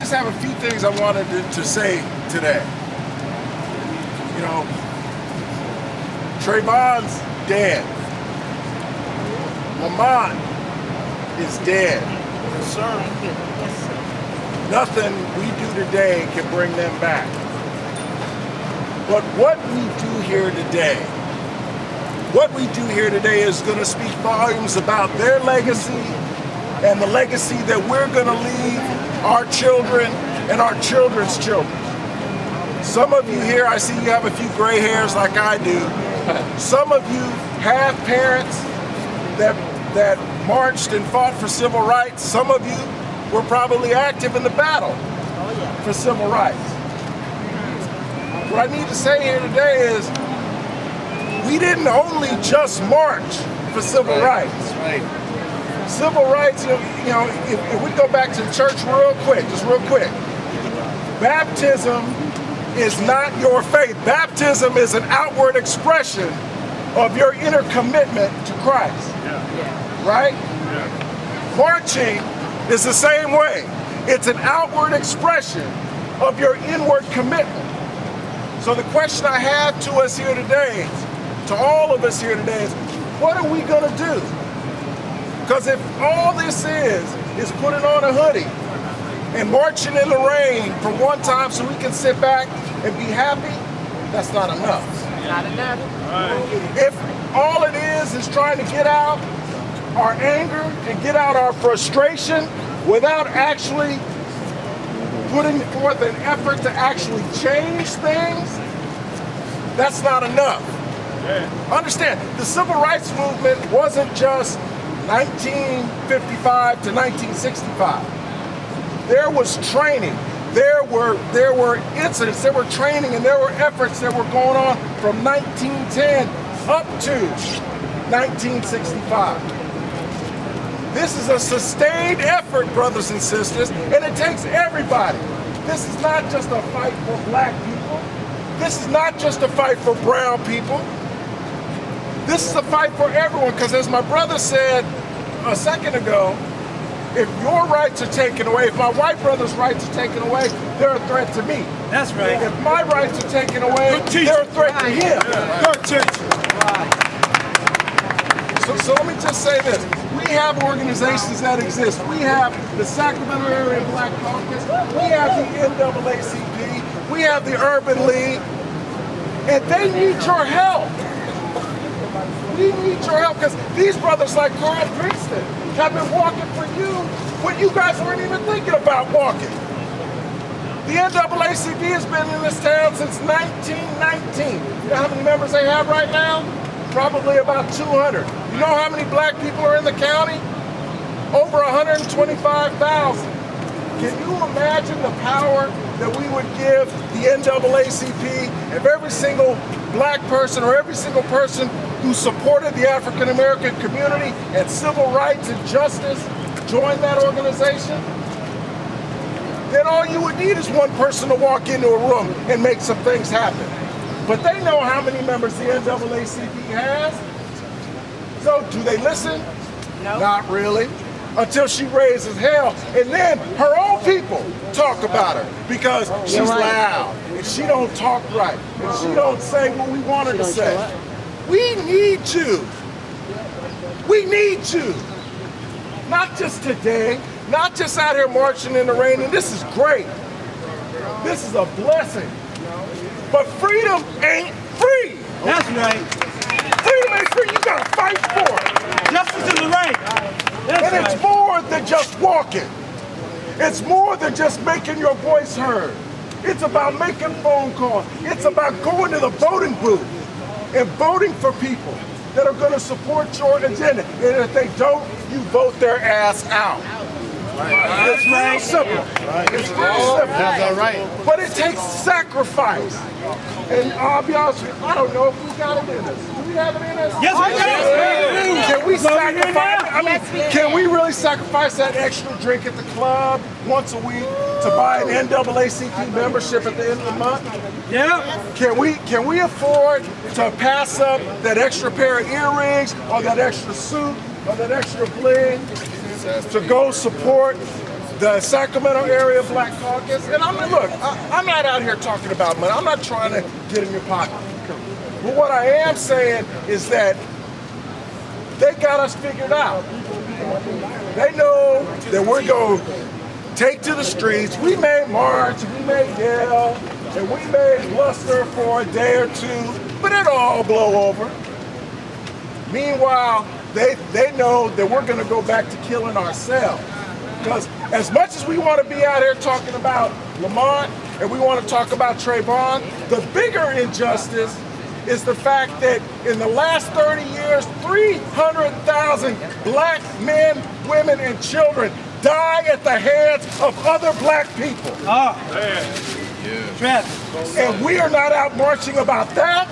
just have a few things I wanted to say today. You know, Trayvon's dead. Lamont is dead. Yes, sir. Nothing we do today can bring them back. But what we do here today is going to speak volumes about their legacy and the legacy that we're going to leave our children and our children's children. Some of you here, I see you have a few gray hairs like I do. Some of you have parents that marched and fought for civil rights. Some of you were probably active in the battle for civil rights. What I need to say here today is we didn't only just march for civil rights. Right. Civil rights, you know, if we go back to the church real quick, baptism is not your faith. Baptism is an outward expression of your inner commitment to Christ. Right? Marching is the same way. It's an outward expression of your inward commitment. So the question I have to us here today, to all of us here today, is what are we going to do? Because if all this is putting on a hoodie and marching in the rain for one time so we can sit back and be happy, that's not enough. Not enough. If all it is trying to get out our anger and get out our frustration without actually putting forth an effort to actually change things, that's not enough. Understand, the civil rights movement wasn't just 1955 to 1965. There was training, there were incidents, there were training, and there were efforts that were going on from 1910 up to 1965. This is a sustained effort, brothers and sisters, and it takes everybody. This is not just a fight for black people. This is not just a fight for brown people. This is a fight for everyone, because as my brother said a second ago, if your rights are taken away, if my white brother's rights are taken away, they're a threat to me. That's right. If my rights are taken away, they're a threat to him. Good teacher. So let me just say this. We have organizations that exist. We have the Sacramento Area Black Caucus. We have the N.A.A.C.P. We have the Urban League. And they need your help. We need your help, because these brothers like Carl Princeton have been walking for you when you guys weren't even thinking about walking. The N.A.A.C.P. has been in this town since 1919. You know how many members they have right now? Probably about 200. You know how many black people are in the county? Over 125,000. Can you imagine the power that we would give the N.A.A.C.P. if every single black person or every single person who supported the African American community and civil rights and justice joined that organization? Then all you would need is one person to walk into a room and make some things happen. But they know how many members the N.A.A.C.P. has. So do they listen? No. Not really. Until she raises hell, and then her own people talk about her because she's loud and she don't talk right and she don't say what we want her to say. We need you. We need you. Not just today, not just out here marching in the rain, and this is great. This is a blessing. But freedom ain't free. That's right. Freedom ain't free. You gotta fight for it. Justice in the rain. That's And right. it's more than just walking. It's more than just making your voice heard. It's about making phone calls. It's about going to the voting booth and voting for people that are going to support your agenda. And if they don't, you vote their ass out. It's real simple. It's real simple. That's all right. But it takes sacrifice. And I'll be honest with you, I don't know if we got it in us. Do we have it in us? Yes, we do. Can we sacrifice? I mean, can we really sacrifice that extra drink at the club once a week to buy an N.A.A.C.P. membership at the end of the month? Yeah. Can we afford to pass up that extra pair of earrings or that extra suit or that extra bling to go support the Sacramento Area Black Caucus, and I'm not out here talking about money. I'm not trying to get in your pocket. But what I am saying is that they got us figured out. They know that we're going to take to the streets. We may march, we may yell, and we may bluster for a day or two, but it'll all blow over. Meanwhile, they know that we're going to go back to killing ourselves. Because as much as we want to be out here talking about Lamont and we want to talk about Trayvon, the bigger injustice is the fact that in the last 30 years, 300,000 black men, women, and children die at the hands of other black people. Man. And we are not out marching about that.